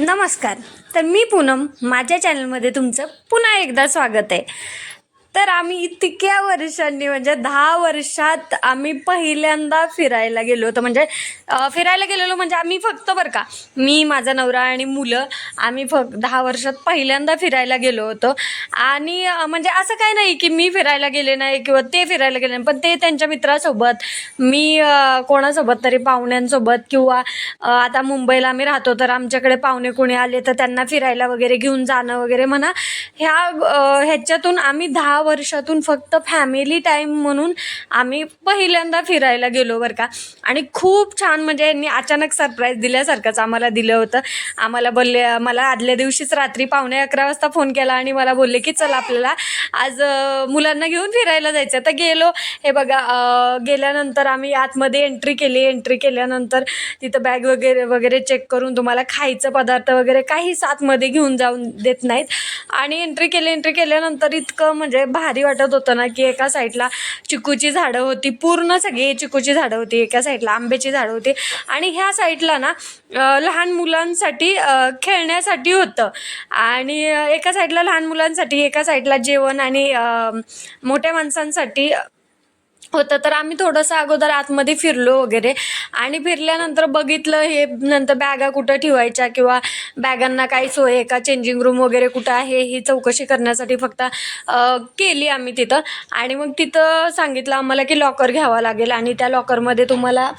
नमस्कार. तर मी पूनम, माझ्या चॅनलमध्ये तुमचं पुन्हा एकदा स्वागत आहे. तर आम्ही इतक्या वर्षांनी म्हणजे 10 वर्षात आम्ही पहिल्यांदा फिरायला गेलो होतो. म्हणजे फिरायला गेलेलो म्हणजे आम्ही फक्त बरं का, मी, माझा नवरा आणि मुलं, आम्ही फक्त 10 वर्षात पहिल्यांदा फिरायला गेलो होतो. आणि म्हणजे असं काही नाही की मी फिरायला गेले नाही किंवा ते फिरायला गेले नाही, पण ते त्यांच्या मित्रासोबत, मी कोणासोबत तरी पाहुण्यांसोबत किंवा आता मुंबईला आम्ही राहतो तर आमच्याकडे पाहुणे कोणी आले तर त्यांना फिरायला वगैरे घेऊन जाणं वगैरे म्हणा, ह्याच्यातून आम्ही 10 वर्षातून फक्त फॅमिली टाईम म्हणून आम्ही पहिल्यांदा फिरायला गेलो बरं का. आणि खूप छान, म्हणजे यांनी अचानक सरप्राईज दिल्यासारखंच आम्हाला दिलं होतं. आम्हाला बोलले, मला आदल्या दिवशीच रात्री 11:45 वाजता फोन केला आणि मला बोलले की चल आपल्याला आज मुलांना घेऊन फिरायला जायचं. तर गेलो. हे बघा, गेल्यानंतर आम्ही आतमध्ये एंट्री केल्यानंतर तिथं बॅग वगैरे चेक करून तुम्हाला खायचं पदार्थ वगैरे काहीच आतमध्ये घेऊन जाऊन देत नाहीत. आणि एंट्री केल्यानंतर इतकं म्हणजे भारी वाटत होतं ना की एका साईडला चिकूची झाडं होती, पूर्ण सगळी चिकूची झाडं होती, एका साईडला आंब्याची झाडं होती आणि ह्या साईडला ना लहान मुलांसाठी खेळण्यासाठी होतं. आणि एका साईडला लहान मुलांसाठी, एका साईडला जेवण आणि मोठ्या माणसांसाठी होतं. तर आम्ही थोडंसं अगोदर आतमध्ये फिरलो वगैरे आणि फिरल्यानंतर बघितलं, हे नंतर बॅगा कुठं ठेवायच्या किंवा बॅगांना काही सोय आहे का, चेंजिंग रूम वगैरे कुठं आहे ही चौकशी करण्यासाठी फक्त केली आम्ही तिथं. आणि मग तिथं सांगितलं आम्हाला की लॉकर घ्यावा लागेल आणि त्या लॉकरमध्ये तुम्हाला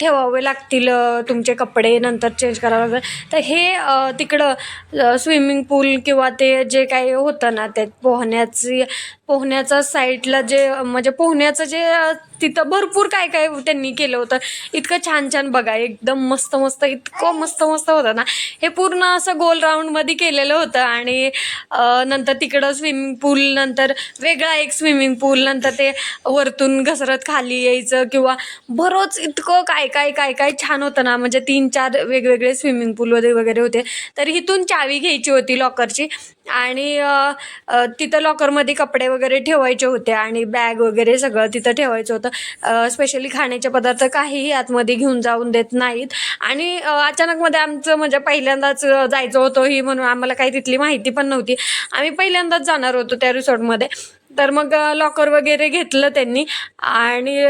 ठेवावे लागतील तुमचे कपडे, नंतर चेंज करावं लागेल. तर हे तिकडं स्विमिंग पूल किंवा ते जे काही होतं ना, ते पोहण्याचा साईडला जे म्हणजे पोहण्याचं जे तिथं भरपूर काय काय त्यांनी केलं होतं. इतकं छान छान बघा, एकदम मस्त इतकं मस्त होतं ना. हे पूर्ण असं गोल राऊंडमध्ये केलेलं होतं. आणि नंतर तिकडं स्विमिंग पूल, नंतर वेगळा एक स्विमिंग पूल, नंतर ते वरतून घसरत खाली यायचं किंवा बरंच इतकं काय छान होतं ना. म्हणजे 3-4 वेगवेगळे स्विमिंग पूल वगैरे होते. तर इथून चावी घ्यायची होती लॉकरची आणि तिथं लॉकरमध्ये कपडे वगैरे ठेवायचे होते आणि बॅग वगैरे सगळं तिथं ठेवायचं होतं. स्पेशली खाण्याचे पदार्थ काहीही आतमध्ये घेऊन जाऊन देत नाहीत. आणि अचानकमध्ये आमचं म्हणजे पहिल्यांदाच जायचं होतं ही, म्हणून आम्हाला काही तिथली माहिती पण नव्हती. आम्ही पहिल्यांदाच जाणार होतो त्या रिसॉर्टमध्ये. तर मग लॉकर वगैरे घेतलं त्यांनी. आणि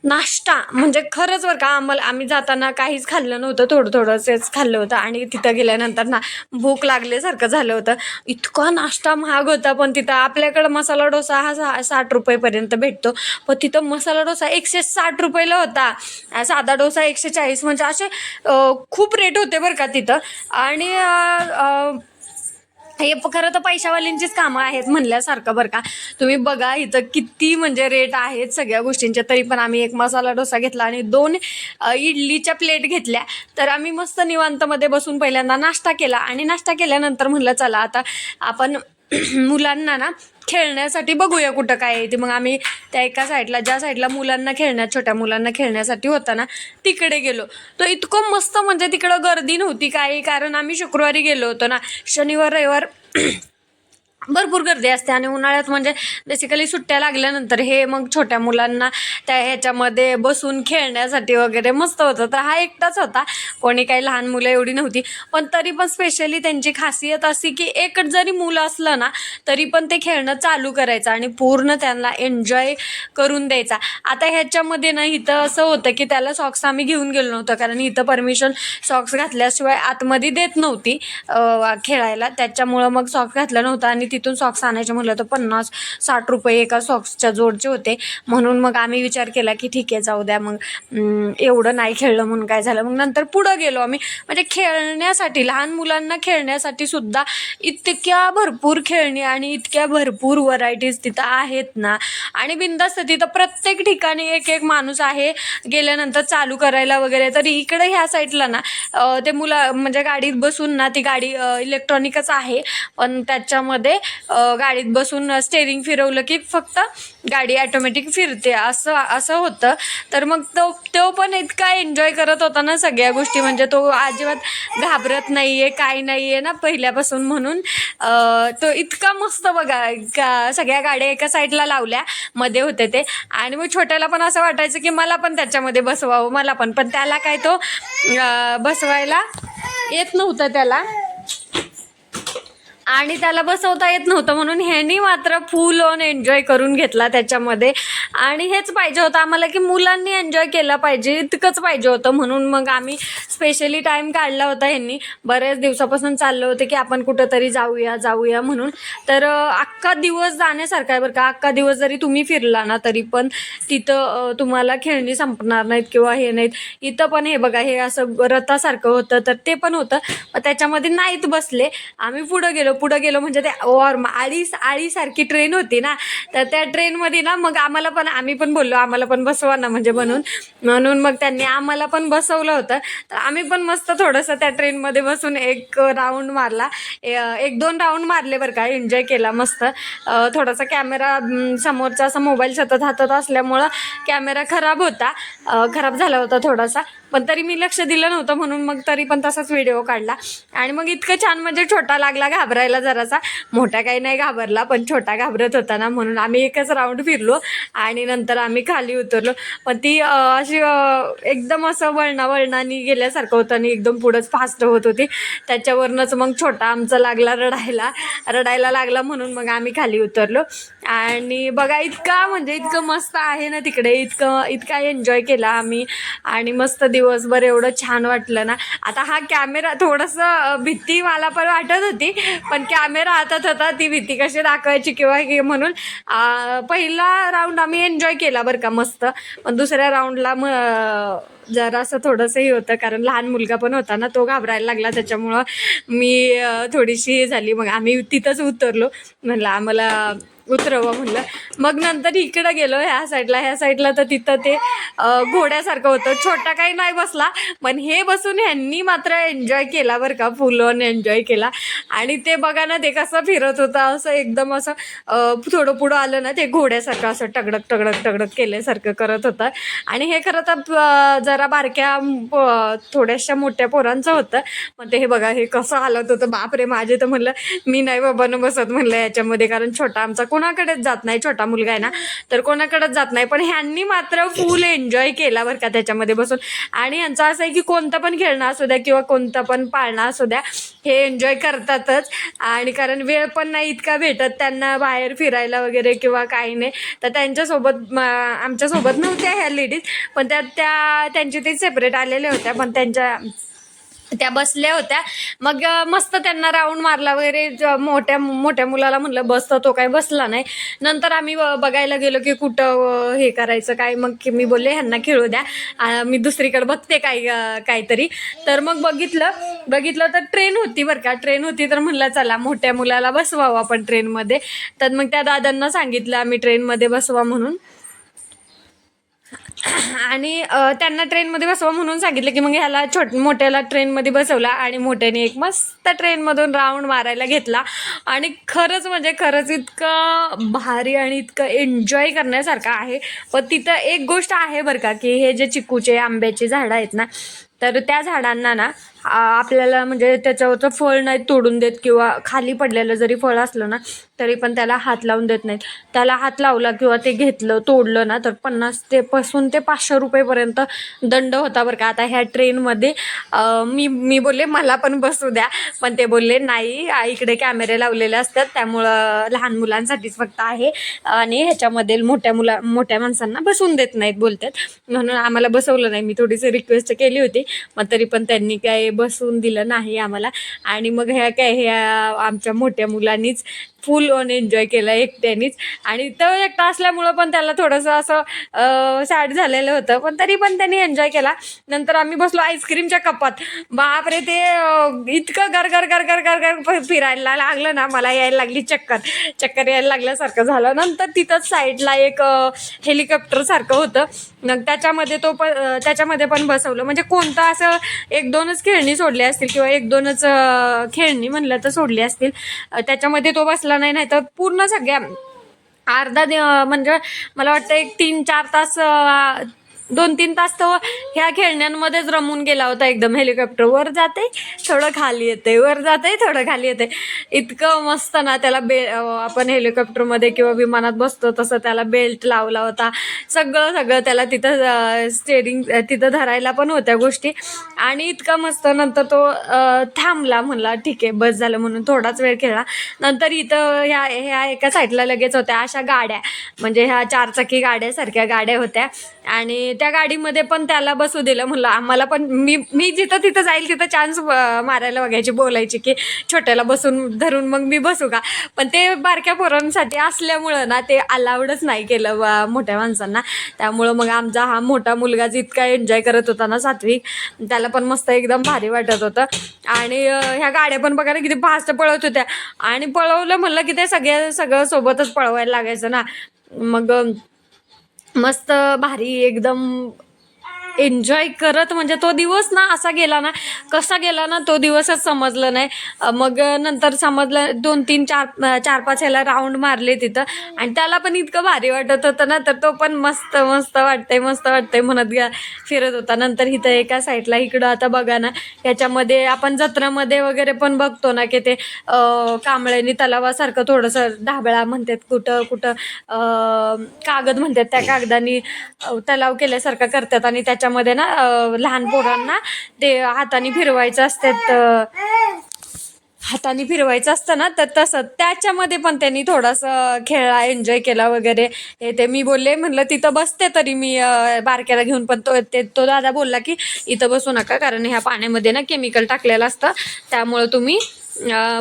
नाश्ता म्हणजे खरंच बरं का, आम्ही जाताना काहीच खाल्लं नव्हतं, थोडंसंच खाल्लं होतं. आणि तिथं गेल्यानंतर ना भूक लागल्यासारखं झालं होतं. इतका नाश्ता महाग होता. पण तिथं आपल्याकडं मसाला डोसा हा 60 रुपयेपर्यंत भेटतो, पण तिथं मसाला डोसा 160 रुपयाला होता, साधा डोसा 140. म्हणजे असे खूप रेट होते बरं का तिथं. आणि हे खरं तर पैशावाल्यांचीच कामं आहेत म्हणल्यासारखं बरं का. तुम्ही बघा इथं किती म्हणजे रेट आहेत सगळ्या गोष्टींच्या. तरी पण आम्ही एक मसाला डोसा घेतला आणि 2 इडलीच्या प्लेट घेतल्या. तर आम्ही मस्त निवांतमध्ये बसून पहिल्यांदा नाश्ता केला आणि नाश्ता केल्यानंतर म्हणलं चला आता आपण मुलांना ना खेळण्यासाठी बघूया कुठं काय आहे ते. मग आम्ही त्या एका साईडला, ज्या साईडला छोट्या मुलांना खेळण्यासाठी होता ना, तिकडे गेलो. तो इतकं मस्त, म्हणजे तिकडं गर्दी नव्हती काही, कारण आम्ही शुक्रवारी गेलो होतो ना. शनिवार रविवार भरपूर गर्दी असते. आणि उन्हाळ्यात म्हणजे बेसिकली सुट्ट्या लागल्यानंतर हे मग छोट्या मुलांना त्या ह्याच्यामध्ये बसून खेळण्यासाठी वगैरे मस्त होतं. तर हा एकटाच होता, कोणी काही लहान मुलं एवढी नव्हती. पण तरी पण स्पेशली त्यांची खासियत अशी की एक जरी मुलं असलं ना तरी पण ते खेळणं चालू करायचं आणि पूर्ण त्यांना एन्जॉय करून द्यायचा. आता ह्याच्यामध्ये ना इथं असं होतं की त्याला सॉक्स आम्ही घेऊन गेलो नव्हतं, कारण इथं परमिशन सॉक्स घातल्याशिवाय आतमध्ये देत नव्हती खेळायला. त्याच्यामुळं मग सॉक्स घातलं नव्हतं आणि तिथून सॉक्स आणायचे म्हटलं तर 50-60 रुपये एका सॉक्सच्या जोडचे होते. म्हणून मग आम्ही विचार केला की ठीक आहे जाऊ द्या, मग एवढं नाही खेळलं म्हणून काय झालं. मग नंतर पुढं गेलो आम्ही. म्हणजे खेळण्यासाठी, लहान मुलांना खेळण्यासाठी सुद्धा इतक्या भरपूर खेळणी आणि इतक्या भरपूर व्हरायटीज तिथं आहेत ना. आणि बिनधास्त तिथं प्रत्येक ठिकाणी एक माणूस आहे गेल्यानंतर चालू करायला वगैरे. तरी इकडे ह्या साईडला ना ते मुलं म्हणजे गाडीत बसून ना, ती गाडी इलेक्ट्रॉनिकच आहे पण त्याच्यामध्ये गाडीत बसून स्टेरिंग फिरवलं की फक्त गाडी ॲटोमॅटिक फिरते, असं होतं. तर मग तो पण इतका एन्जॉय करत होता ना सगळ्या गोष्टी. म्हणजे तो अजिबात घाबरत नाही आहे, काय नाही आहे ना पहिल्यापासून. म्हणून तो इतका मस्त बघा का, सगळ्या गाड्या एका साईडला लावल्या, मध्ये होते ते. आणि मग छोट्याला पण असं वाटायचं की मला पण त्याच्यामध्ये बसवावं, मला पण त्याला काय तो बसवायला येत नव्हतं त्याला आणि त्याला बसवता येत नव्हतं, म्हणून ह्यानी मात्र फुल ऑन एन्जॉय करून घेतला त्याच्यामध्ये. आणि हेच पाहिजे होतं आम्हाला की मुलांनी एन्जॉय केला पाहिजे, इतकंच पाहिजे होतं. म्हणून मग आम्ही स्पेशली टाईम काढला होता. ह्यांनी बऱ्याच दिवसापासून चाललं होतं की आपण कुठंतरी जाऊया म्हणून. तर अख्खा दिवस जाण्यासारखा आहे बरं का. अख्खा दिवस जरी तुम्ही फिरला ना तरी पण तिथं तुम्हाला खेळणी संपणार नाहीत किंवा हे नाहीत. इथं पण हे बघा, हे असं रथासारखं होतं तर ते पण होतं. त्याच्यामध्ये नाहीत बसले. आम्ही पुढं गेलो म्हणजे ते आळीसारखी ट्रेन होती ना, तर त्या ट्रेनमध्ये ना मग आम्ही पण बोललो आम्हाला पण बसवा ना, म्हणजे म्हणून मग त्यांनी आम्हाला पण बसवलं होतं. तर आम्ही पण मस्त थोडंसं त्या ट्रेनमध्ये बसून एक राऊंड मारला, 1-2 राऊंड मारले बरं का. एन्जॉय केला मस्त. थोडासा कॅमेरा समोरचा असा मोबाईल सतत हातात असल्यामुळं कॅमेरा खराब झाला होता थोडासा, पण तरी मी लक्ष दिलं नव्हतं म्हणून मग तरी पण तसाच व्हिडिओ काढला. आणि मग इतकं छान, म्हणजे छोटा लागला घाबरायला जरासा, मोठा काही नाही घाबरला पण छोटा घाबरत होता ना, म्हणून आम्ही एकच राऊंड फिरलो आणि नंतर आम्ही खाली उतरलो. पण ती अशी एकदम असं वळणानी गेल्यासारखं होतं आणि एकदम पुढंच फास्ट होत होती. त्याच्यावरूनच मग छोटा आमचा लागला रडायला लागला, म्हणून मग आम्ही खाली उतरलो. आणि बघा इतकं मस्त आहे ना तिकडे, इतका एन्जॉय केला आम्ही आणि मस्त दिवसभर एवढं छान वाटलं ना. आता हा कॅमेरा थोडंसं भीती मला पण वाटत होती, पण कॅमेरा हातात होता, ती भीती कशी दाखवायची किंवा हे म्हणून पहिला राऊंड आम्ही एन्जॉय केला बरं का मस्त. पण दुसऱ्या राऊंडला जरा असं थोडंसं हे होतं, कारण लहान मुलगा पण होता ना, तो घाबरायला लागला. त्याच्यामुळं मी थोडीशी झाली. मग आम्ही तिथंच उतरलो, म्हणलं आम्हाला उतरवं म्हणलं. मग नंतर इकडं गेलो ह्या साईडला तर तिथं ते घोड्यासारखं होतं. छोटा काही नाही बसला, पण हे बसून ह्यांनी मात्र एन्जॉय केला बरं का, फुल ऑन एन्जॉय केला. आणि ते बघा ना, ते कसं फिरत होतं असं एकदम असं थोडं पुढं आलं ना ते घोड्यासारखं असं टगडक केल्यासारखं करत होतं. आणि हे खरं तर जरा बारक्या थोड्याशा मोठ्या पोरांचं होतं. मग ते हे बघा हे कसं हालत होतं, बापरे. माझे तर म्हणलं मी नाही बाबा न बसत म्हणलं याच्यामध्ये, कारण छोटा आमचा कोणाकडेच जात नाही, छोटा मुलगा आहे ना तर कोणाकडेच जात नाही. पण ह्यांनी मात्र फुल एन्जॉय केला बरं का त्याच्यामध्ये बसून. आणि यांचं असं आहे की कोणतं पण खेळणं असू द्या किंवा कोणतं पण पाळणं असू द्या, हे एन्जॉय करतातच. आणि कारण वेळ पण नाही इतका भेटत त्यांना बाहेर फिरायला वगैरे किंवा काही नाही. तर त्यांच्यासोबत आमच्यासोबत नव्हत्या ह्या लेडीज, पण त्यांची ते सेपरेट आलेल्या होत्या, पण त्या बसल्या होत्या. मग मस्त त्यांना राऊंड मारला वगैरे. मोठ्या मुलाला म्हणलं बस, तर तो काही बसला नाही. नंतर आम्ही बघायला गेलो की कुठं हे करायचं काय. मग मी बोलले ह्यांना खेळू द्या, मी दुसरीकडे बघते काहीतरी. तर मग बघितलं तर ट्रेन होती बरं का. ट्रेन होती तर म्हणलं चला मोठ्या मुलाला बसवावं आपण ट्रेनमध्ये. तर मग त्या दादांना सांगितलं आम्ही ट्रेनमध्ये बसवा म्हणून. आणि त्यांना ट्रेनमध्ये बसवा म्हणून सांगितलं की मग ह्याला मोठ्याला ट्रेनमध्ये बसवला आणि मोठ्याने एक मस्त ट्रेनमधून राऊंड मारायला घेतला. आणि खरंच इतकं भारी आणि इतकं एन्जॉय करण्यासारखं आहे. पण तिथं एक गोष्ट आहे बरं का, की हे जे चिकूचे आंब्याचे झाडं आहेत ना, तर त्या झाडांना ना आपल्याला म्हणजे त्याच्यावरचं फळ नाही तोडून देत, किंवा खाली पडलेलं जरी फळ असलं ना तरी पण त्याला हात लावून देत नाहीत. त्याला हात लावला किंवा ते तोडलं ना तर 50 ते 500 रुपयेपर्यंत दंड होता बरं का. आता ह्या ट्रेनमध्ये मी बोलले मला पण बसू द्या, पण ते बोलले नाही, इकडे कॅमेरे लावलेले असतात त्यामुळं लहान मुलांसाठीच फक्त आहे आणि ह्याच्यामध्ये मोठ्या माणसांना बसवून देत नाहीत बोलतात, म्हणून आम्हाला बसवलं नाही. मी थोडीशी रिक्वेस्ट केली होती, मग तरी पण त्यांनी काय बसवून दिलं नाही आम्हाला. आणि मग ह्या आमच्या मोठ्या मुलांनीच फुल ऑन एन्जॉय केला एकट्यानेच. आणि तो एकटा असल्यामुळं पण त्याला थोडंसं असं सॅड झालेलं होतं, पण तरी पण त्यांनी एन्जॉय केला. नंतर आम्ही बसलो आईस्क्रीमच्या कपात. बापरे, ते इतकं गर फिरायला लागलं ना, मला यायला लागली चक्कर यायला लागल्यासारखं झालं. नंतर तिथंच साईडला एक हेलिकॉप्टर सारखं होतं, मग त्याच्यामध्ये पण बसवलं. म्हणजे कोणतं असं 1-2च खेळणी सोडली असतील किंवा 1-2च खेळणी म्हणलं तर सोडली असतील, त्याच्यामध्ये तो बसला नाही तर पूर्ण सगळ्या म्हणजे मला वाटतं एक 3-4 तास 2-3 तास तो ह्या खेळण्यांमध्येच रमून गेला होता एकदम. हेलिकॉप्टर वर जाते थोडं खाली येते, वर जाते थोडं खाली येते. इतकं मस्त ना त्याला आपण हेलिकॉप्टरमध्ये किंवा विमानात बसतो तसं त्याला बेल्ट लावला होता. सगळं त्याला तिथं स्टेरिंग तिथं धरायला पण होत्या गोष्टी. आणि इतका मस्त नंतर तो थांबला, म्हणला ठीक आहे बस झालं म्हणून थोडाच वेळ खेळला. नंतर इथं ह्या एका साईडला लगेच होत्या अशा गाड्या, म्हणजे ह्या 4 चाकी गाड्यासारख्या गाड्या होत्या. आणि त्या गाडीमध्ये पण त्याला बसू दिलं. म्हणलं आम्हाला पण, मी जिथं तिथं जाईल तिथं चान्स मारायला बघायची, बोलायची की छोट्याला बसून धरून मग मी बसू का. पण ते बारक्या पोरांसाठी असल्यामुळं ना ते अलाउडच नाही केलं मोठ्या माणसांना. त्यामुळं मग आमचा हा मोठा मुलगा जितका एन्जॉय करत होता ना सात्विक, त्याला पण मस्त एकदम भारी वाटत होतं. आणि ह्या गाड्या पण बघा ना किती फास्ट पळत होत्या. आणि पळवलं म्हणलं की ते सगळं सोबतच पळवायला लागायचं ना. मग मस्त भारी एकदम एन्जॉय करत, म्हणजे तो दिवस ना असा गेला ना, कसा गेला ना तो दिवसच समजलं नाही. मग नंतर समजलं 2-3-4-5 ह्याला राऊंड मारले तिथं. आणि त्याला पण इतकं भारी वाटत होतं ना, तर तो पण मस्त वाटतंय म्हणत फिरत होता. नंतर इथं एका साईडला इकडं आता बघा ना, ह्याच्यामध्ये आपण जत्रामध्ये वगैरे पण बघतो ना की ते कांबळ्यानी तलावासारखं थोडंसं ढाबळा म्हणतात, कुठं कागद म्हणतात, त्या कागदानी तलाव केल्यासारखं करतात. आणि त्याच्यामध्ये ना लहान पोरांना ते हाताने फिरवायचं असतं ना, तर तसं त्याच्यामध्ये पण त्यांनी थोडासा खेळला, एन्जॉय केला वगैरे. ते मी बोलले, म्हणलं तिथं बसते तरी मी बारक्याला घेऊन, पण तो दादा बोलला की इथं बसू नका, कारण ह्या पाण्यामध्ये ना केमिकल टाकलेलं असतं, त्यामुळं तुम्ही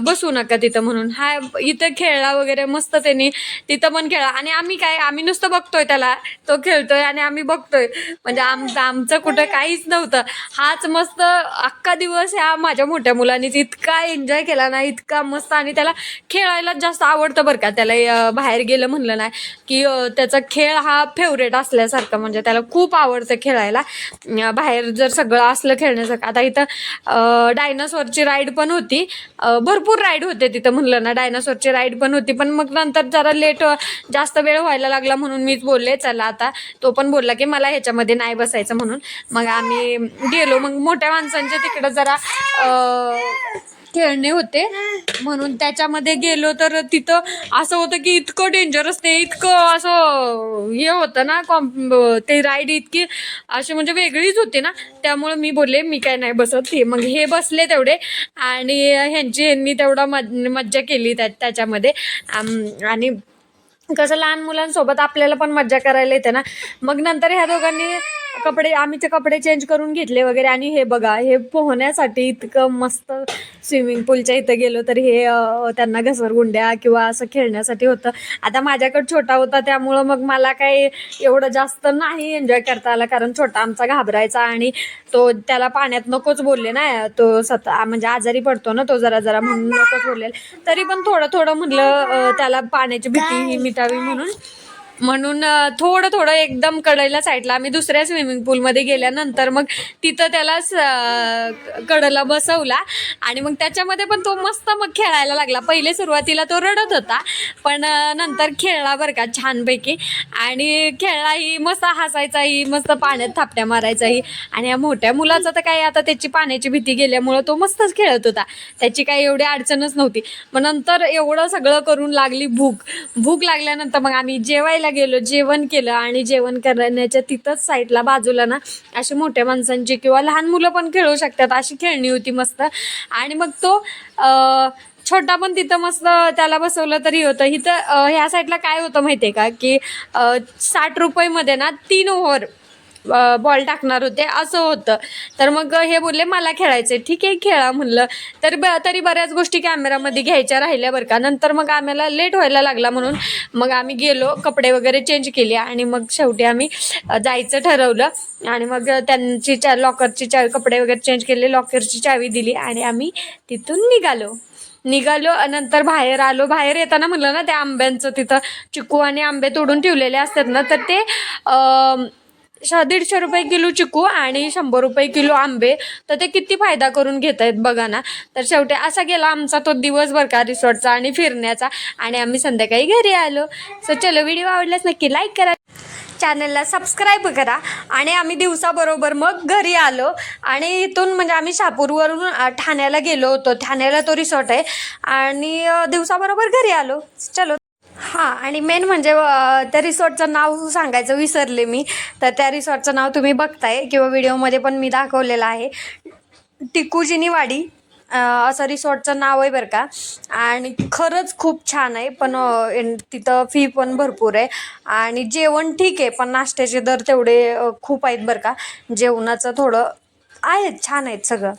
बसू नका तिथं म्हणून. हा इथं खेळला वगैरे मस्त त्यांनी, तिथं पण खेळला. आणि आम्ही नुसतं बघतोय त्याला, तो खेळतोय आणि आम्ही बघतोय, म्हणजे आमचं कुठं काहीच नव्हतं. हाच मस्त अख्खा दिवस ह्या माझ्या मोठ्या मुलांनीच इतका एन्जॉय केला ना, इतका मस्त. आणि त्याला खेळायला जास्त आवडतं बरं का. त्याला बाहेर गेलं म्हणलं नाही की त्याचा खेळ हा फेवरेट असल्यासारखं, म्हणजे त्याला खूप आवडतं खेळायला. बाहेर जर सगळं असलं खेळण्यासारखं. आता इथं डायनासॉरची राईड पण होती, भरपूर राईड होते तिथं. म्हणलं ना डायनासॉरची राईड पण होती, पण मग नंतर जरा जास्त वेळ व्हायला लागला म्हणून मीच बोलले चला आता. तो पण बोलला की मला ह्याच्यामध्ये नाही बसायचं म्हणून. मग आम्ही गेलो. मग मोठ्या माणसांच्या तिकडं जरा खेळणे होते म्हणून त्याच्यामध्ये गेलो. तर तिथं असं होतं की इतकं डेंजरस, ते इतकं असं हे होतं ना, ते राईड इतकी अशी म्हणजे वेगळीच होती ना. त्यामुळे मी बोलले मी काय नाही बसत. मग हे बसले तेवढे, आणि ह्यांनी तेवढा मज्जा केली त्याच्यामध्ये. आणि कसं लहान मुलांसोबत आपल्याला पण मज्जा करायला येते ना. मग नंतर ह्या दोघांनी आम्हीचे कपडे चेंज करून घेतले वगैरे. आणि हे बघा, हे पोहण्यासाठी इतकं मस्त स्विमिंग पूलच्या इथं गेलो तर हे त्यांना घसरगुंड्या किंवा असं खेळण्यासाठी होतं. आता माझ्याकडे छोटा होता त्यामुळं मग मला काही एवढं जास्त नाही एन्जॉय करता आला, कारण छोटा आमचा घाबरायचा आणि त्याला पाण्यात नकोच बोलले ना, तो स्वतः म्हणजे आजारी पडतो ना तो जरा म्हणून नकोच बोलले. तरी पण थोडं म्हणलं त्याला पाण्याची भीती ही मिटावी म्हणून थोडं एकदम कडेला साईडला आम्ही दुसऱ्या स्विमिंग पूलमध्ये गेल्यानंतर मग तिथं त्याला कडेला बसवला. आणि मग त्याच्यामध्ये पण तो मस्त मग खेळायला लागला. पहिले सुरुवातीला तो रडत होता, पण नंतर खेळला बरं का छानपैकी. आणि खेळलाही मस्त, हसायचाही मस्त, पाण्यात थापट्या मारायचाही. आणि या मोठ्या मुलाचं तर काय, आता त्याची पाण्याची भीती गेल्यामुळं तो मस्तच खेळत होता, त्याची काही एवढी अडचणच नव्हती. मग नंतर एवढं सगळं करून लागली भूक लागल्यानंतर मग आम्ही जेवायला गेलो, जेवण केलं. आणि जेवण करण्याच्या तिथंच साईडला बाजूला ना अशी मोठ्या माणसांची किंवा लहान मुलं पण खेळू शकतात अशी खेळणी होती मस्त. आणि मग तो छोटा पण तिथं मस्त त्याला बसवलं तरी होतं. इथं ह्या साईडला काय होतं माहिती आहे का, की 60 रुपयेमध्ये ना 3 ओव्हर बॉल टाकणार होते असं होतं. तर मग हे बोलले मला खेळायचं, ठीक आहे खेळा म्हणलं. तरी बऱ्याच गोष्टी कॅमेरामध्ये घ्यायच्या राहिल्या बरं का. नंतर मग आम्हाला लेट व्हायला लागला म्हणून मग आम्ही गेलो, कपडे वगैरे चेंज केले आणि मग शेवटी आम्ही जायचं ठरवलं. आणि मग त्यांची लॉकरची चावी, कपडे वगैरे चेंज केले, लॉकरची चावी दिली आणि आम्ही तिथून निघालो. नंतर बाहेर आलो. बाहेर येताना म्हणलं ना त्या आंब्यांचं, तिथं चिकू आणि आंबे तोडून ठेवलेले असतात ना, तर ते 150 रुपये किलो चिकू आणि 100 रुपये किलो आंबे, तर ते किती फायदा करून घेत आहेत बघा ना. तर शेवटी असा गेला आमचा तो दिवस बरं का, रिसॉर्टचा आणि फिरण्याचा. आणि आम्ही संध्याकाळी घरी आलो. सो चलो, व्हिडिओ आवडल्यास नक्की लाईक करा. चॅनलला सबस्क्राईब करा. आणि आम्ही दिवसाबरोबर मग घरी आलो आणि इथून म्हणजे आम्ही शहापूरवरून ठाण्याला गेलो होतो. ठाण्याला तो रिसॉर्ट आहे आणि दिवसाबरोबर घरी आलो. चलो. हां, आणि मेन म्हणजे त्या रिसॉर्टचं नाव सांगायचं विसरले मी. तर त्या रिसॉर्टचं नाव तुम्ही बघताय किंवा व्हिडिओमध्ये पण मी दाखवलेलं आहे. टिकुजिनी वाडी असं रिसॉर्टचं नाव आहे बरं का. आणि खरंच खूप छान आहे. पण तिथं फी पण भरपूर आहे आणि जेवण ठीक आहे, पण नाश्त्याचे दर तेवढे खूप आहेत बरं का. जेवणाचं थोडं आहे, छान आहेत सगळं.